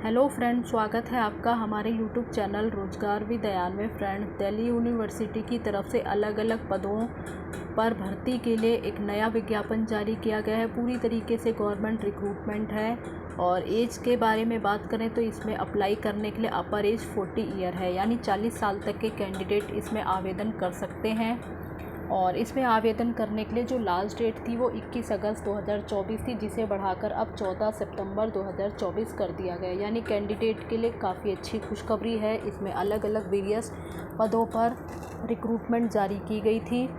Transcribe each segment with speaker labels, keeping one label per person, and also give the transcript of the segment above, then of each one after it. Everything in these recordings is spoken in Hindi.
Speaker 1: हेलो फ्रेंड, स्वागत है आपका हमारे यूट्यूब चैनल रोजगार विद दयान में। फ्रेंड, दिल्ली यूनिवर्सिटी की तरफ से अलग अलग पदों पर भर्ती के लिए एक नया विज्ञापन जारी किया गया है। पूरी तरीके से गवर्नमेंट रिक्रूटमेंट है। और एज के बारे में बात करें तो इसमें अप्लाई करने के लिए अपर एज 40 ईयर है, यानी 40 साल तक के कैंडिडेट इसमें आवेदन कर सकते हैं। और इसमें आवेदन करने के लिए जो लास्ट डेट थी वो 21 अगस्त 2024 थी, जिसे बढ़ाकर अब 14 सितंबर 2024 कर दिया गया। यानी कैंडिडेट के लिए काफ़ी अच्छी खुशखबरी है। इसमें अलग अलग वेरियस पदों पर रिक्रूटमेंट जारी की गई थी।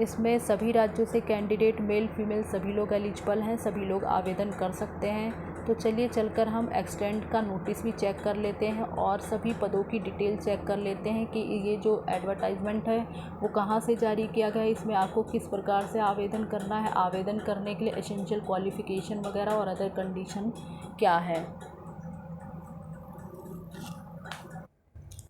Speaker 1: इसमें सभी राज्यों से कैंडिडेट मेल फीमेल सभी लोग एलिजिबल हैं, सभी लोग आवेदन कर सकते हैं। तो चलिए चलकर हम एक्सटेंड का नोटिस भी चेक कर लेते हैं और सभी पदों की डिटेल चेक कर लेते हैं कि ये जो एडवर्टाइजमेंट है वो कहाँ से जारी किया गया है, इसमें आपको किस प्रकार से आवेदन करना है, आवेदन करने के लिए एसेंशियल क्वालिफ़िकेशन वगैरह और अदर कंडीशन क्या है।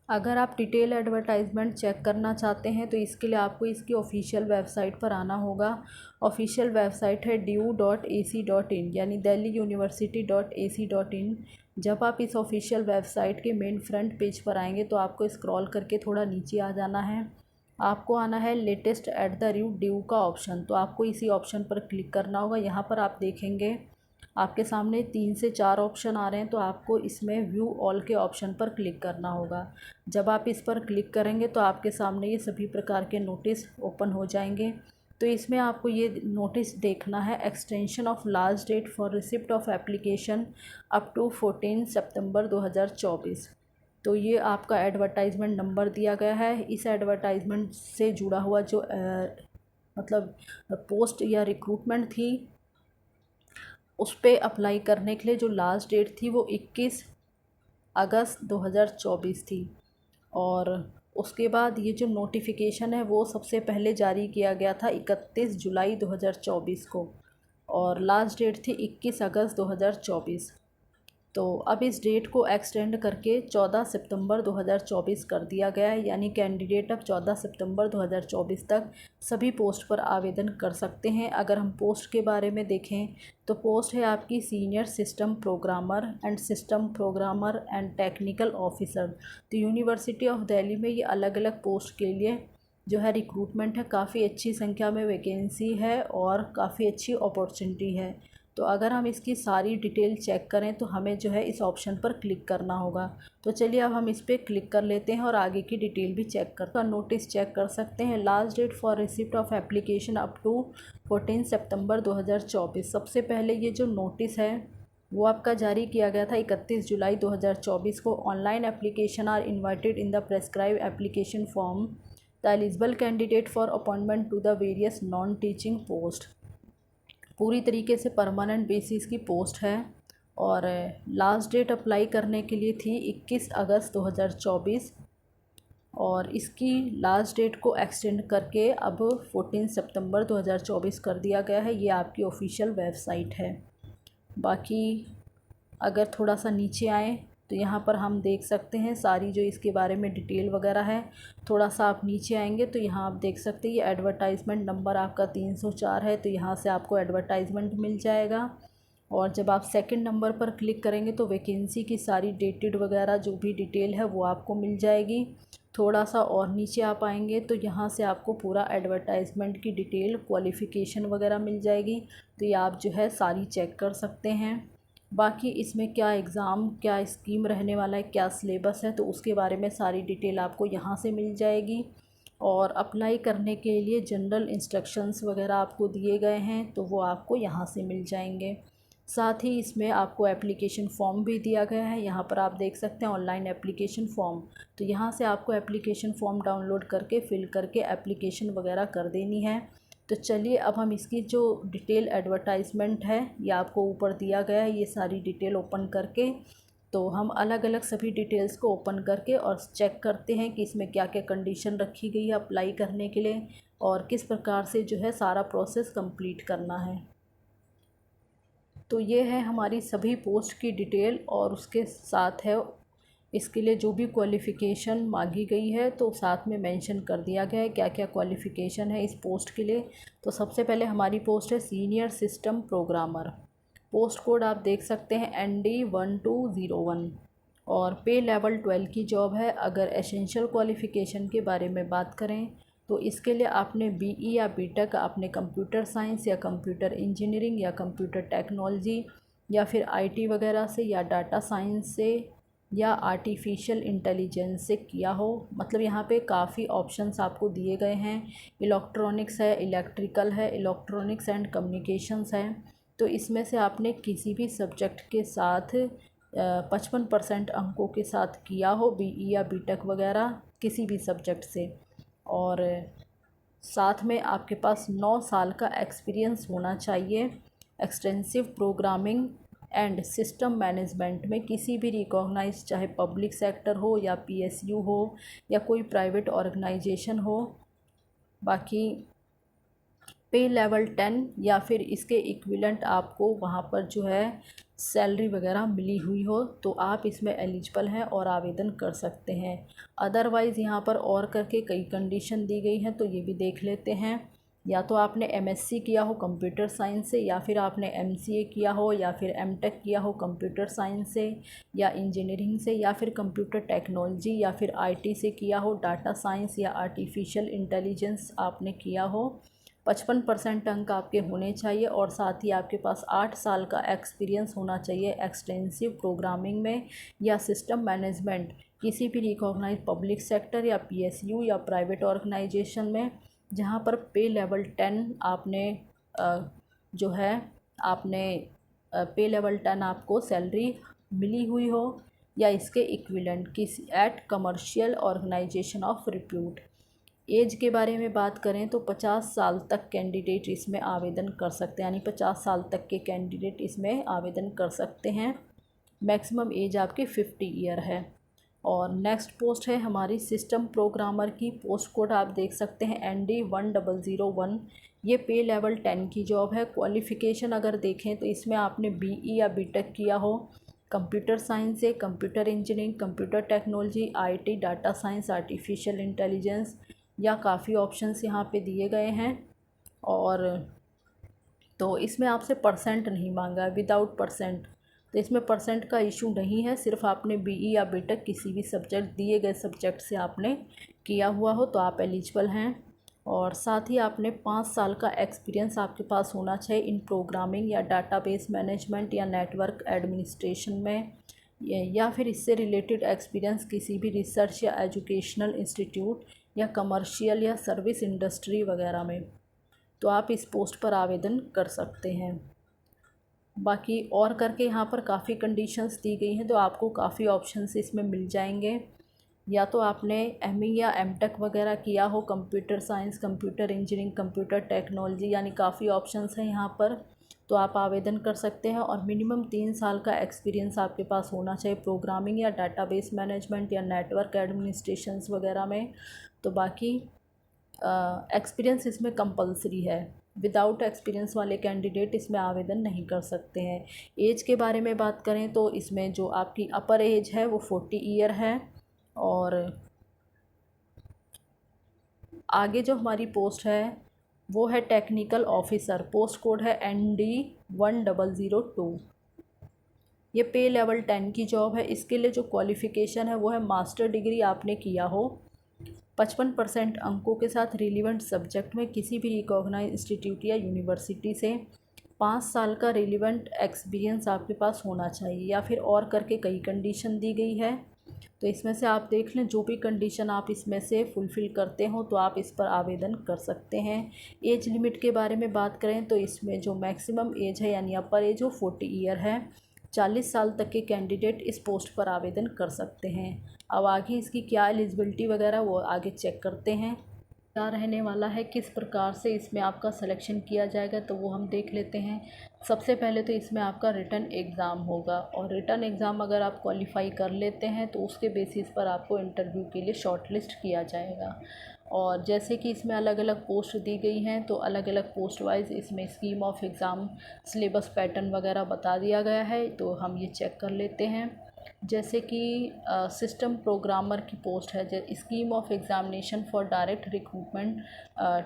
Speaker 1: अगर आप डिटेल एडवर्टाइजमेंट चेक करना चाहते हैं तो इसके लिए आपको इसकी ऑफिशियल वेबसाइट पर आना होगा। ऑफिशियल वेबसाइट है du.ac.in, यानी delhi-university.ac.in। जब आप इस ऑफिशियल वेबसाइट के मेन फ्रंट पेज पर आएंगे तो आपको स्क्रॉल करके थोड़ा नीचे आ जाना है। आपको आना है लेटेस्ट @ड्यू का ऑप्शन, तो आपको इसी ऑप्शन पर क्लिक करना होगा। यहाँ पर आप देखेंगे आपके सामने 3 से 4 ऑप्शन आ रहे हैं, तो आपको इसमें व्यू ऑल के ऑप्शन पर क्लिक करना होगा। जब आप इस पर क्लिक करेंगे तो आपके सामने ये सभी प्रकार के नोटिस ओपन हो जाएंगे। तो इसमें आपको ये नोटिस देखना है, extension of last date for receipt of application up to 14 सितंबर 2024। तो ये आपका एडवर्टाइजमेंट नंबर दिया गया है। इस एडवर्टाइजमेंट से जुड़ा हुआ जो मतलब पोस्ट या रिक्रूटमेंट थी उस पर अप्लाई करने के लिए जो लास्ट डेट थी वो 21 अगस्त 2024 थी। और उसके बाद ये जो नोटिफिकेशन है वो सबसे पहले जारी किया गया था 31 जुलाई 2024 को, और लास्ट डेट थी 21 अगस्त 2024। तो अब इस डेट को एक्सटेंड करके 14 सितंबर 2024 कर दिया गया है। यानी कैंडिडेट अब 14 सितंबर 2024 तक सभी पोस्ट पर आवेदन कर सकते हैं। अगर हम पोस्ट के बारे में देखें तो पोस्ट है आपकी senior system programmer and technical officer. तो यूनिवर्सिटी ऑफ दिल्ली में ये अलग अलग पोस्ट के लिए जो है रिक्रूटमेंट है। काफ़ी अच्छी संख्या में वैकेंसी है और काफ़ी अच्छी अपॉर्चुनिटी है। तो अगर हम इसकी सारी डिटेल चेक करें तो हमें जो है इस ऑप्शन पर क्लिक करना होगा। तो चलिए अब हम इस पर क्लिक कर लेते हैं और आगे की डिटेल भी चेक कर नोटिस चेक कर सकते हैं। Last date for receipt of application up to 14 सितंबर 2024। सबसे पहले ये जो नोटिस है वो आपका जारी किया गया था 31 जुलाई 2024 को। Online application are invited in the prescribe application form the eligible candidate for appointment to the various non teaching post. पूरी तरीके से परमानेंट बेसिस की पोस्ट है और लास्ट डेट अप्लाई करने के लिए थी 21 अगस्त 2024, और इसकी लास्ट डेट को एक्सटेंड करके अब 14 सितंबर 2024 कर दिया गया है। ये आपकी ऑफिशियल वेबसाइट है। बाकी अगर थोड़ा सा नीचे आएँ तो यहाँ पर हम देख सकते हैं सारी जो इसके बारे में डिटेल वगैरह है। थोड़ा सा आप नीचे आएंगे तो यहाँ आप देख सकते हैं ये एडवर्टाइजमेंट नंबर आपका 304 है, तो यहाँ से आपको एडवर्टाइजमेंट मिल जाएगा। और जब आप सेकंड नंबर पर क्लिक करेंगे तो वैकेंसी की सारी डेटेड वगैरह जो भी डिटेल है वो आपको मिल जाएगी। थोड़ा सा और नीचे आप आएंगे तो यहाँ से आपको पूरा एडवर्टाइजमेंट की डिटेल क्वालिफ़िकेशन वगैरह मिल जाएगी। तो ये आप जो है सारी चेक कर सकते हैं। बाकी इसमें क्या एग्ज़ाम, क्या स्कीम रहने वाला है, क्या सिलेबस है, तो उसके बारे में सारी डिटेल आपको यहाँ से मिल जाएगी। और अप्लाई करने के लिए जनरल इंस्ट्रक्शंस वगैरह आपको दिए गए हैं, तो वो आपको यहाँ से मिल जाएंगे। साथ ही इसमें आपको एप्लीकेशन फ़ॉर्म भी दिया गया है। यहाँ पर आप देख सकते हैं ऑनलाइन एप्लीकेशन फ़ॉर्म। तो यहाँ से आपको एप्लीकेशन फ़ॉर्म डाउनलोड करके फिल करके एप्लीकेशन वगैरह कर देनी है। तो चलिए अब हम इसकी जो डिटेल एडवर्टाइजमेंट है ये आपको ऊपर दिया गया है, ये सारी डिटेल ओपन करके तो हम अलग अलग सभी डिटेल्स को ओपन करके और चेक करते हैं कि इसमें क्या क्या कंडीशन रखी गई है अप्लाई करने के लिए और किस प्रकार से जो है सारा प्रोसेस कंप्लीट करना है। तो ये है हमारी सभी पोस्ट की डिटेल और उसके साथ है इसके लिए जो भी क्वालिफ़िकेशन मांगी गई है तो साथ में मेंशन कर दिया गया है क्या क्या क्वालिफ़िकेशन है इस पोस्ट के लिए। तो सबसे पहले हमारी पोस्ट है senior system programmer. Post code आप देख सकते हैं ND1201। और पे लेवल 12 की जॉब है। अगर एसेंशियल क्वालिफ़िकेशन के बारे में बात करें तो इसके लिए आपने BE या BTech, आपने कंप्यूटर साइंस या कंप्यूटर इंजीनियरिंग या कंप्यूटर टेक्नोलॉजी या फिर IT वगैरह से या डाटा साइंस से या आर्टिफिशियल इंटेलिजेंस से किया हो। मतलब यहाँ पे काफ़ी ऑप्शंस आपको दिए गए हैं। इलेक्ट्रॉनिक्स है, इलेक्ट्रिकल है, इलेक्ट्रॉनिक्स एंड कम्युनिकेशंस है। तो इसमें से आपने किसी भी सब्जेक्ट के साथ 55% अंकों के साथ किया हो, BE या BTech वगैरह किसी भी सब्जेक्ट से, और साथ में आपके पास 9 साल का एक्सपीरियंस होना चाहिए extensive programming and system management में किसी भी रिकॉग्नाइज, चाहे पब्लिक सेक्टर हो या PSU हो या कोई प्राइवेट ऑर्गेनाइजेशन हो। बाकी पे लेवल 10 या फिर इसके इक्विवेलेंट आपको वहाँ पर जो है सैलरी वगैरह मिली हुई हो तो आप इसमें एलिजिबल हैं और आवेदन कर सकते हैं। अदरवाइज़ यहाँ पर और करके कई कंडीशन दी गई हैं, तो ये भी देख लेते हैं। या तो आपने MSc किया हो कंप्यूटर साइंस से, या फिर आपने MCA किया हो, या फिर MTech किया हो कंप्यूटर साइंस से या इंजीनियरिंग से, या फिर कंप्यूटर टेक्नोलॉजी या फिर IT से किया हो, डाटा साइंस या आर्टिफिशियल इंटेलिजेंस आपने किया हो। 55% अंक आपके होने चाहिए और साथ ही आपके पास 8 साल का एक्सपीरियंस होना चाहिए एक्सटेंसिव प्रोग्रामिंग में या सिस्टम मैनेजमेंट किसी भी रिकॉग्नाइज पब्लिक सेक्टर या PSU या प्राइवेट ऑर्गेनाइजेशन में, जहाँ पर पे लेवल 10 आपने जो है आपने पे लेवल 10 आपको सैलरी मिली हुई हो या इसके इक्विवेलेंट किसी at commercial organisation of repute. Age के बारे में बात करें तो 50 साल तक कैंडिडेट इसमें आवेदन कर सकते हैं, यानी 50 साल तक के कैंडिडेट इसमें आवेदन कर सकते हैं। मैक्सिमम एज आपकी 50 ईयर है। और नेक्स्ट पोस्ट है हमारी सिस्टम प्रोग्रामर की। पोस्ट कोड आप देख सकते हैं ND1001। ये पे लेवल 10 की जॉब है। क्वालिफ़िकेशन अगर देखें तो इसमें आपने BE या BTech किया हो कंप्यूटर साइंस से, computer engineering, computer technology, IT, data science, artificial intelligence या काफ़ी ऑप्शंस यहाँ पे दिए गए हैं। और तो इसमें आपसे परसेंट नहीं मांगा है, विदाउट परसेंट। तो इसमें परसेंट का इशू नहीं है, सिर्फ आपने BE या BTech किसी भी सब्जेक्ट दिए गए सब्जेक्ट से आपने किया हुआ हो तो आप एलिजिबल हैं। और साथ ही आपने 5 साल का एक्सपीरियंस आपके पास होना चाहिए इन प्रोग्रामिंग या डाटाबेस मैनेजमेंट या नेटवर्क एडमिनिस्ट्रेशन में, या फिर इससे रिलेटेड एक्सपीरियंस किसी भी रिसर्च या एजुकेशनल इंस्टीट्यूट या कमर्शियल या सर्विस इंडस्ट्री वगैरह में। तो आप इस पोस्ट पर आवेदन कर सकते हैं। बाकी और करके यहाँ पर काफ़ी कंडीशंस दी गई हैं, तो आपको काफ़ी ऑप्शंस इसमें मिल जाएंगे। या तो आपने ME या MTech वगैरह किया हो computer science, computer engineering, computer technology, यानी काफ़ी ऑप्शंस हैं यहाँ पर, तो आप आवेदन कर सकते हैं। और मिनिमम 3 साल का एक्सपीरियंस आपके पास होना चाहिए प्रोग्रामिंग या डाटाबेस मैनेजमेंट या नेटवर्क एडमिनिस्ट्रेशंस वगैरह में। तो बाकी एक्सपीरियंस इसमें कंपलसरी है। विदाउट एक्सपीरियंस वाले कैंडिडेट इसमें आवेदन नहीं कर सकते हैं। एज के बारे में बात करें तो इसमें जो आपकी अपर एज है वो 40 ईयर है। और आगे जो हमारी पोस्ट है वो है टेक्निकल ऑफिसर। पोस्ट कोड है ND1002। ये पे लेवल 10 की जॉब है। इसके लिए जो क्वालिफ़िकेशन है वो है मास्टर डिग्री आपने किया हो 55% अंकों के साथ रिलीवेंट सब्जेक्ट में किसी भी रिकॉग्नाइज इंस्टीट्यूट या यूनिवर्सिटी से, 5 साल का रिलीवेंट एक्सपीरियंस आपके पास होना चाहिए, या फिर और करके कई कंडीशन दी गई है। तो इसमें से आप देख लें, जो भी कंडीशन आप इसमें से फुलफ़िल करते हो तो आप इस पर आवेदन कर सकते हैं। एज लिमिट के बारे में बात करें तो इसमें जो मैक्सिमम एज है यानी अपर एज वो 40 ईयर है। 40 साल तक के कैंडिडेट इस पोस्ट पर आवेदन कर सकते हैं। अब आगे इसकी क्या एलिजिबिलिटी वगैरह वो आगे चेक करते हैं, क्या रहने वाला है, किस प्रकार से इसमें आपका सिलेक्शन किया जाएगा, तो वो हम देख लेते हैं। सबसे पहले तो इसमें आपका रिटन एग्ज़ाम होगा, और रिटन एग्ज़ाम अगर आप क्वालिफाई कर लेते हैं तो उसके बेसिस पर आपको इंटरव्यू के लिए शॉर्टलिस्ट किया जाएगा। और जैसे कि इसमें अलग अलग पोस्ट दी गई हैं तो अलग अलग पोस्ट वाइज इसमें scheme of exam, syllabus pattern वगैरह बता दिया गया है, तो हम ये चेक कर लेते हैं। जैसे कि सिस्टम प्रोग्रामर की पोस्ट है, scheme of examination for direct recruitment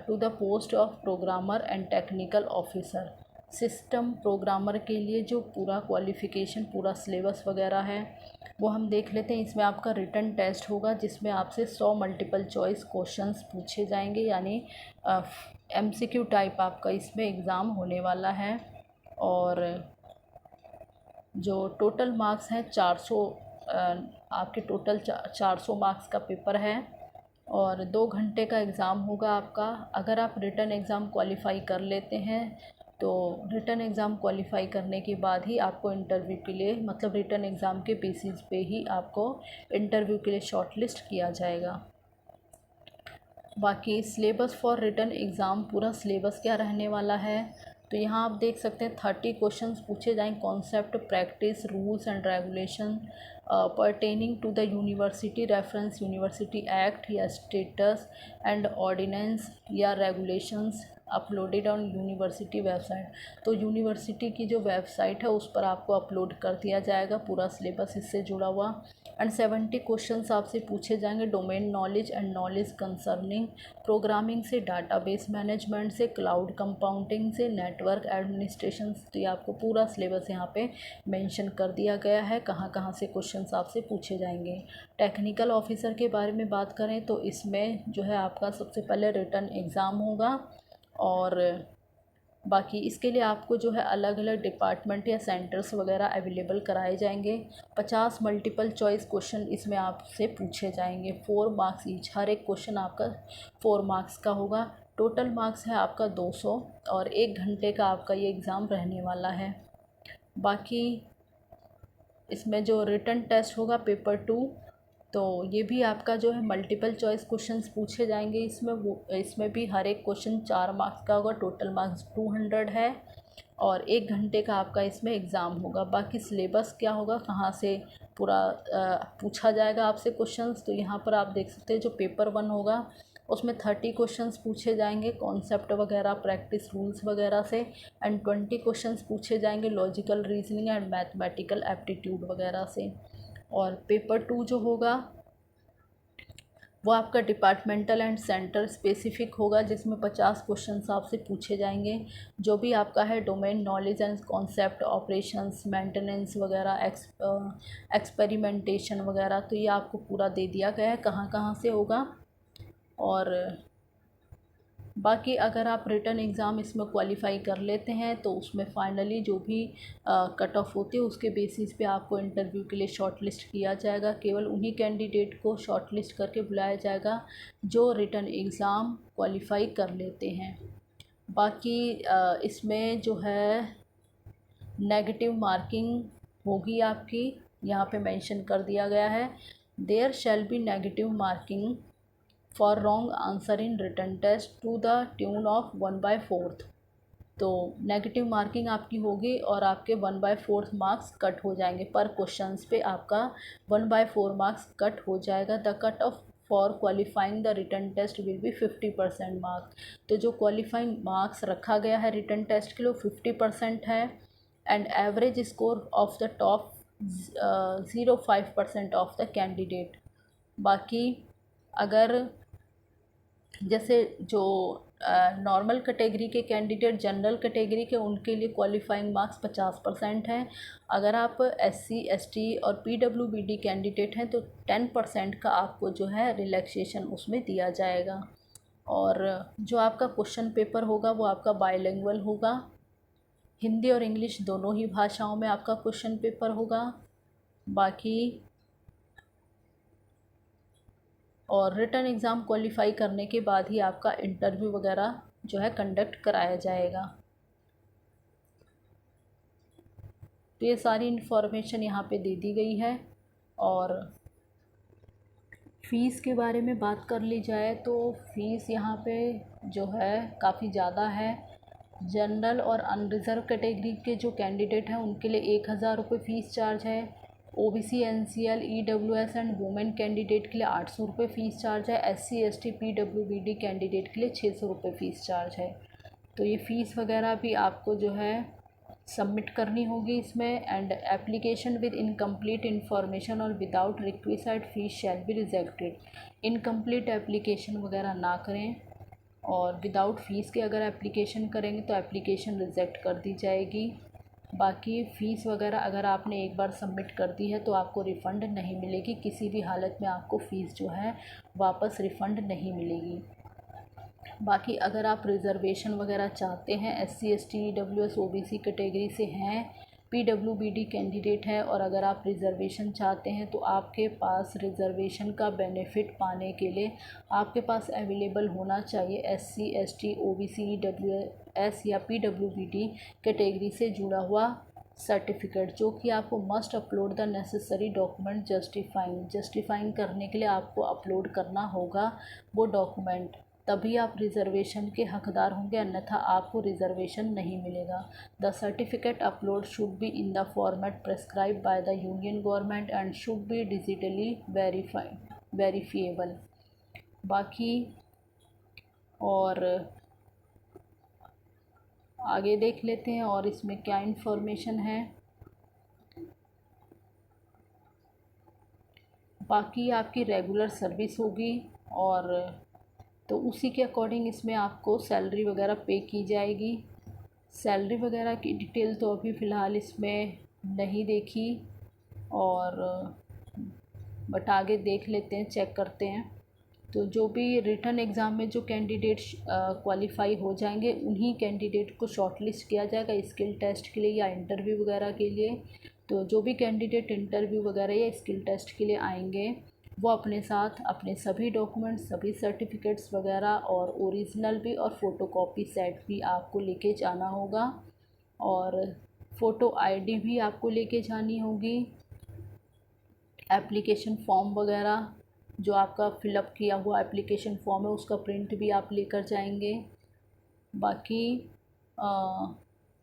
Speaker 1: to the post of programmer and technical officer. System programmer के लिए जो पूरा क्वालिफ़िकेशन, पूरा सिलेबस वगैरह है वो हम देख लेते हैं। इसमें आपका रिटन टेस्ट होगा जिसमें आपसे 100 मल्टीपल चॉइस क्वेश्चंस पूछे जाएंगे, यानी MCQ टाइप आपका इसमें एग्ज़ाम होने वाला है। और जो टोटल मार्क्स हैं 400, आपके टोटल 400 मार्क्स का पेपर है और 2 घंटे का एग्ज़ाम होगा आपका। अगर आप रिटन एग्ज़ाम क्वालिफ़ाई कर लेते हैं तो रिटन एग्ज़ाम क्वालिफ़ाई करने के बाद ही आपको इंटरव्यू के लिए, मतलब रिटन एग्ज़ाम के बेसिस पे ही आपको इंटरव्यू के लिए शॉर्टलिस्ट किया जाएगा। बाकी सिलेबस फॉर रिटन एग्ज़ाम, पूरा सिलेबस क्या रहने वाला है तो यहाँ आप देख सकते हैं 30 क्वेश्चंस पूछे जाएंगे। Concept, practice, rules and regulation pertaining to the university, reference university act या स्टेटस एंड ऑर्डिनेंस या regulations uploaded on university website. तो यूनिवर्सिटी की जो वेबसाइट है उस पर आपको अपलोड कर दिया जाएगा पूरा सिलेबस इससे जुड़ा हुआ। एंड 70 क्वेश्चंस आपसे पूछे जाएंगे domain knowledge and knowledge concerning programming से, डाटाबेस मैनेजमेंट से, क्लाउड कंपाउंडिंग से, नेटवर्क एडमिनिस्ट्रेशन। तो ये आपको पूरा सिलेबस यहाँ पे मेंशन कर दिया गया है कहाँ कहाँ से क्वेश्चंस आपसे पूछे जाएंगे। टेक्निकल ऑफिसर के बारे में बात करें तो इसमें जो है आपका सबसे पहले रिटन एग्ज़ाम होगा और बाकी इसके लिए आपको जो है अलग अलग डिपार्टमेंट या सेंटर्स वगैरह अवेलेबल कराए जाएंगे। 50 मल्टीपल चॉइस क्वेश्चन इसमें आपसे पूछे जाएंगे, 4 मार्क्स ईच। हर एक क्वेश्चन आपका 4 मार्क्स का होगा। टोटल मार्क्स है आपका 200 और 1 घंटे का आपका ये एग्ज़ाम रहने वाला है। बाकी इसमें जो रिटन टेस्ट होगा पेपर 2, तो ये भी आपका जो है मल्टीपल चॉइस क्वेश्चंस पूछे जाएंगे इसमें भी हर एक क्वेश्चन 4 मार्क्स का होगा। टोटल मार्क्स 200 है और 1 घंटे का आपका इसमें एग्ज़ाम होगा। बाकी सिलेबस क्या होगा, कहाँ से पूरा पूछा जाएगा आपसे क्वेश्चंस, तो यहाँ पर आप देख सकते हैं जो पेपर 1 होगा उसमें 30 क्वेश्चंस पूछे जाएंगे कॉन्सेप्ट वगैरह, प्रैक्टिस, रूल्स वगैरह से। एंड 20 क्वेश्चंस पूछे जाएंगे logical reasoning and mathematical aptitude वगैरह से। और पेपर 2 जो होगा वो आपका डिपार्टमेंटल एंड सेंटर स्पेसिफिक होगा जिसमें 50 क्वेश्चंस आपसे पूछे जाएंगे। जो भी आपका है domain knowledge and concept, operations, maintenance वगैरह, एक्सपेरिमेंटेशन वगैरह, तो ये आपको पूरा दे दिया गया है कहाँ कहाँ से होगा। और बाकी अगर आप रिटन एग्ज़ाम इसमें क्वालिफ़ाई कर लेते हैं तो उसमें फ़ाइनली जो भी कट ऑफ होती है उसके बेसिस पे आपको इंटरव्यू के लिए शॉर्ट लिस्ट किया जाएगा। केवल उन्हीं कैंडिडेट को शॉर्ट लिस्ट करके बुलाया जाएगा जो रिटन एग्ज़ाम क्वालिफ़ाई कर लेते हैं। बाकी इसमें जो है नेगेटिव मार्किंग होगी आपकी, यहाँ पे मेंशन कर दिया गया है, there shall be negative marking for wrong answer in written test to the tune of 1/4। तो नेगेटिव मार्किंग आपकी होगी और आपके 1/4 मार्क्स कट हो जाएंगे। पर क्वेश्चंस पे आपका 1/4 मार्क्स कट हो जाएगा। The cut off for qualifying the written test will be 50% marks. तो जो क्वालिफाइंग मार्क्स रखा गया है रिटन टेस्ट के लिए 50% है। And average score of the top 0.5% of the candidate. बाकी अगर जैसे जो नॉर्मल कैटेगरी के कैंडिडेट, जनरल कैटेगरी के, उनके लिए क्वालिफाइंग मार्क्स 50% हैं। अगर आप SC ST और PWBD कैंडिडेट हैं तो 10% का आपको जो है रिलैक्सेशन उसमें दिया जाएगा। और जो आपका क्वेश्चन पेपर होगा वो आपका बाइलिंगुअल होगा, हिंदी और इंग्लिश दोनों ही भाषाओं में आपका क्वेश्चन पेपर होगा। बाकी और रिटन एग्ज़ाम क्वालिफ़ाई करने के बाद ही आपका इंटरव्यू वगैरह जो है कंडक्ट कराया जाएगा। तो ये सारी इन्फॉर्मेशन यहाँ पे दे दी गई है। और फ़ीस के बारे में बात कर ली जाए तो फ़ीस यहाँ पे जो है काफ़ी ज़्यादा है। जनरल और अनरिज़र्व कैटेगरी के जो कैंडिडेट हैं उनके लिए 1000 रुपये फ़ीस चार्ज है। OBC NCL EWS and women candidate के लिए 800 रुपये फ़ीस चार्ज है। SC ST PWBD कैंडिडेट के लिए 600 रुपये फ़ीस चार्ज है। तो ये फ़ीस वगैरह भी आपको जो है सबमिट करनी होगी इसमें। And application with incomplete information और without requisite fees shall be rejected. Incomplete application वगैरह ना करें और विदाउट फ़ीस के अगर एप्लीकेशन करेंगे तो एप्लीकेशन रिजेक्ट कर दी जाएगी। बाकी फ़ीस वगैरह अगर आपने एक बार सबमिट कर दी है तो आपको रिफ़ंड नहीं मिलेगी, किसी भी हालत में आपको फ़ीस जो है वापस रिफ़ंड नहीं मिलेगी। बाकी अगर आप रिज़र्वेशन वगैरह चाहते हैं, SC ST EWS OBC category से हैं, PWBD कैंडिडेट है और अगर आप रिज़र्वेशन चाहते हैं तो आपके पास रिज़र्वेशन का बेनिफिट पाने के लिए आपके पास अवेलेबल होना चाहिए SC ST OBC EWS या PWBD कैटेगरी से जुड़ा हुआ सर्टिफिकेट, जो कि आपको must upload the necessary document justifying करने के लिए आपको अपलोड करना होगा वो डॉक्यूमेंट, तभी आप रिज़र्वेशन के हकदार होंगे, अन्यथा आपको रिज़र्वेशन नहीं मिलेगा। The certificate upload should be in the format prescribe by the union government and should be digitally verifiable. बाकी और आगे देख लेते हैं और इसमें क्या इन्फॉर्मेशन है। बाकी आपकी रेगुलर सर्विस होगी और तो उसी के अकॉर्डिंग इसमें आपको सैलरी वगैरह पे की जाएगी। सैलरी वगैरह की डिटेल तो अभी फ़िलहाल इसमें नहीं देखी और बट आगे देख लेते हैं, चेक करते हैं। तो जो भी रिटन एग्ज़ाम में जो कैंडिडेट क्वालिफ़ाई हो जाएंगे उन्हीं कैंडिडेट को शॉर्टलिस्ट किया जाएगा स्किल टेस्ट के लिए या इंटरव्यू वगैरह के लिए। तो जो भी कैंडिडेट इंटरव्यू वगैरह या स्किल टेस्ट के लिए आएंगे वो अपने साथ अपने सभी डॉक्यूमेंट्स, सभी सर्टिफिकेट्स वगैरह और ओरिजिनल भी और फ़ोटोकॉपी सेट भी आपको लेके जाना होगा और फ़ोटो ID भी आपको लेके जानी होगी। एप्लीकेशन फ़ॉर्म वगैरह जो आपका फ़िलअप किया हुआ एप्लीकेशन फ़ॉर्म है उसका प्रिंट भी आप लेकर जाएंगे। बाकी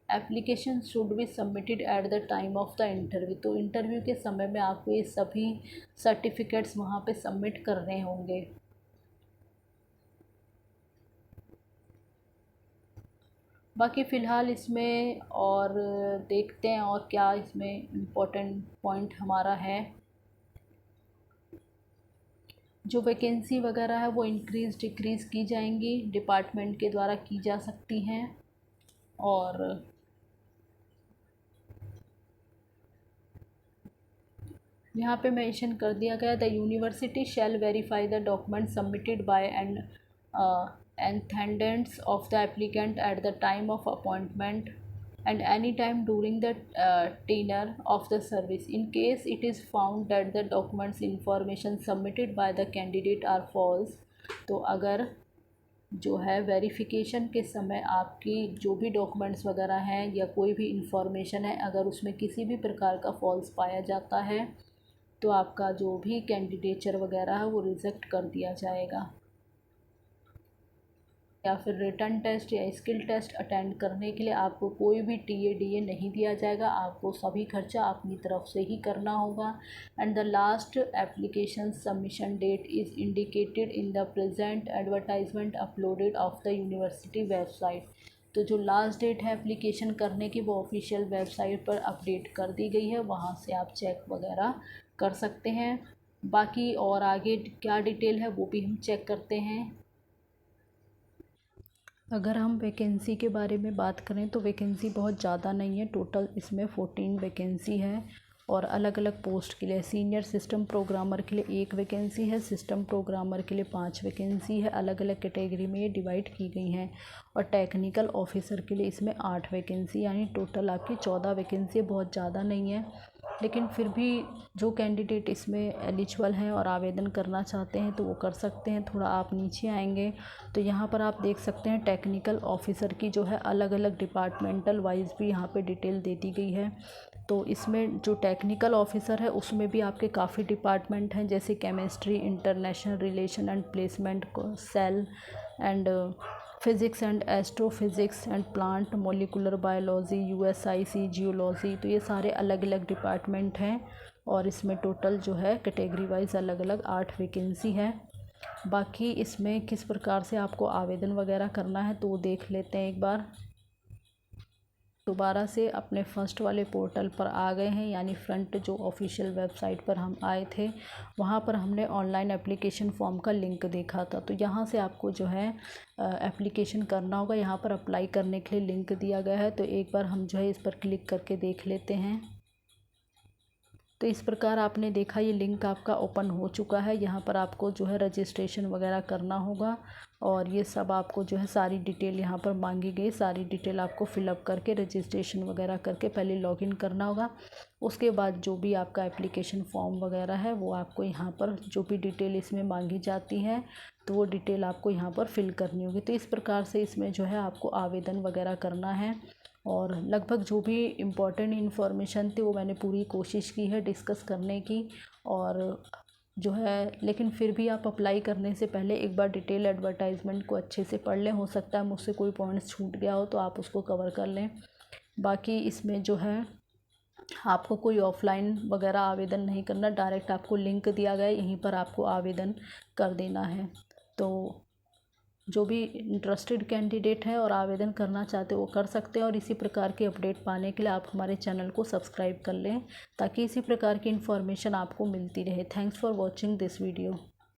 Speaker 1: application should be submitted at the time of the interview, तो इंटरव्यू के समय में आपको ये सभी सर्टिफिकेट्स वहाँ पे सबमिट करने होंगे। बाकी फ़िलहाल इसमें और देखते हैं और क्या इसमें इम्पोर्टेंट पॉइंट हमारा है। जो वैकेंसी वगैरह है वो इंक्रीज़ डिक्रीज़ की जाएंगी, डिपार्टमेंट के द्वारा की जा सकती हैं। और यहाँ पे मेंशन कर दिया गया the university shall verify the document submitted by and antecedents of the applicant at the time of appointment and any time during the tenure of the service in case it is found that the documents information submitted by the candidate are false। तो अगर जो है वेरिफिकेशन के समय आपकी जो भी डॉक्यूमेंट्स वगैरह हैं या कोई भी इंफॉर्मेशन है अगर उसमें किसी भी प्रकार का फॉल्स पाया जाता है तो आपका जो भी कैंडिडेचर वगैरह है वो रिजेक्ट कर दिया जाएगा। या फिर रिटन टेस्ट या स्किल टेस्ट अटेंड करने के लिए आपको कोई भी TA नहीं दिया जाएगा, आपको सभी खर्चा अपनी तरफ से ही करना होगा। And the last application submission that is indicated in the present advertisement uploaded of the university website. तो जो लास्ट डेट है एप्लीकेशन करने की वो ऑफिशियल वेबसाइट पर अपडेट कर दी गई है, वहाँ से आप चेक वगैरह कर सकते हैं। बाकी और आगे क्या डिटेल है वो भी हम चेक करते हैं। अगर हम वैकेंसी के बारे में बात करें तो वैकेंसी बहुत ज़्यादा नहीं है, टोटल इसमें 14 वैकेंसी है और अलग अलग पोस्ट के लिए सीनियर सिस्टम प्रोग्रामर के लिए 1 वैकेंसी है, सिस्टम प्रोग्रामर के लिए 5 वैकेंसी है, अलग अलग कैटेगरी में ये डिवाइड की गई हैं। और टेक्निकल ऑफिसर के लिए इसमें 8 वैकेंसी यानी टोटल आपकी 14 वैकेंसी, बहुत ज़्यादा नहीं है। लेकिन फिर भी जो कैंडिडेट इसमें एलिजिबल हैं और आवेदन करना चाहते हैं तो वो कर सकते हैं। थोड़ा आप नीचे आएंगे तो यहाँ पर आप देख सकते हैं टेक्निकल ऑफिसर की जो है अलग अलग डिपार्टमेंटल वाइज भी यहाँ पे डिटेल दे दी गई है। तो इसमें जो टेक्निकल ऑफिसर है उसमें भी आपके काफ़ी डिपार्टमेंट हैं, जैसे chemistry, international relation and placement, cell and physics and astrophysics and plant molecular biology, USIC geology. तो ये सारे अलग अलग डिपार्टमेंट हैं और इसमें टोटल जो है कैटेगरी वाइज अलग अलग 8 वैकेंसी है। बाकी इसमें किस प्रकार से आपको आवेदन वगैरह करना है तो वो देख लेते हैं एक बार। दोबारा से अपने फर्स्ट वाले पोर्टल पर आ गए हैं, यानी फ्रंट जो ऑफिशियल वेबसाइट पर हम आए थे वहाँ पर हमने ऑनलाइन एप्लीकेशन फॉर्म का लिंक देखा था। तो यहाँ से आपको जो है एप्लीकेशन करना होगा। यहाँ पर अप्लाई करने के लिए लिंक दिया गया है, तो एक बार हम जो है इस पर क्लिक करके देख लेते हैं। तो इस प्रकार आपने देखा ये लिंक आपका ओपन हो चुका है। यहाँ पर आपको जो है रजिस्ट्रेशन वगैरह करना होगा और ये सब आपको जो है सारी डिटेल यहाँ पर मांगी गई, सारी डिटेल आपको फिलअप करके रजिस्ट्रेशन वगैरह करके पहले लॉगिन करना होगा। उसके बाद जो भी आपका एप्लीकेशन फॉर्म वगैरह है वो आपको यहाँ पर जो भी डिटेल इसमें मांगी जाती है तो वो डिटेल आपको यहाँ पर फिल करनी होगी। तो इस प्रकार से इसमें जो है आपको आवेदन वगैरह करना है और लगभग जो भी इम्पोर्टेंट इन्फॉर्मेशन थी वो मैंने पूरी कोशिश की है डिस्कस करने की। और जो है लेकिन फिर भी आप अप्लाई करने से पहले एक बार डिटेल एडवर्टाइजमेंट को अच्छे से पढ़ लें। हो सकता है मुझसे कोई पॉइंट्स छूट गया हो तो आप उसको कवर कर लें। बाकी इसमें जो है आपको कोई ऑफलाइन वगैरह आवेदन नहीं करना, डायरेक्ट आपको लिंक दिया गया है, यहीं पर आपको आवेदन कर देना है। तो जो भी इंटरेस्टेड कैंडिडेट है और आवेदन करना चाहते वो कर सकते हैं। और इसी प्रकार की अपडेट पाने के लिए आप हमारे चैनल को सब्सक्राइब कर लें ताकि इसी प्रकार की इन्फॉर्मेशन आपको मिलती रहे। Thanks for watching this video.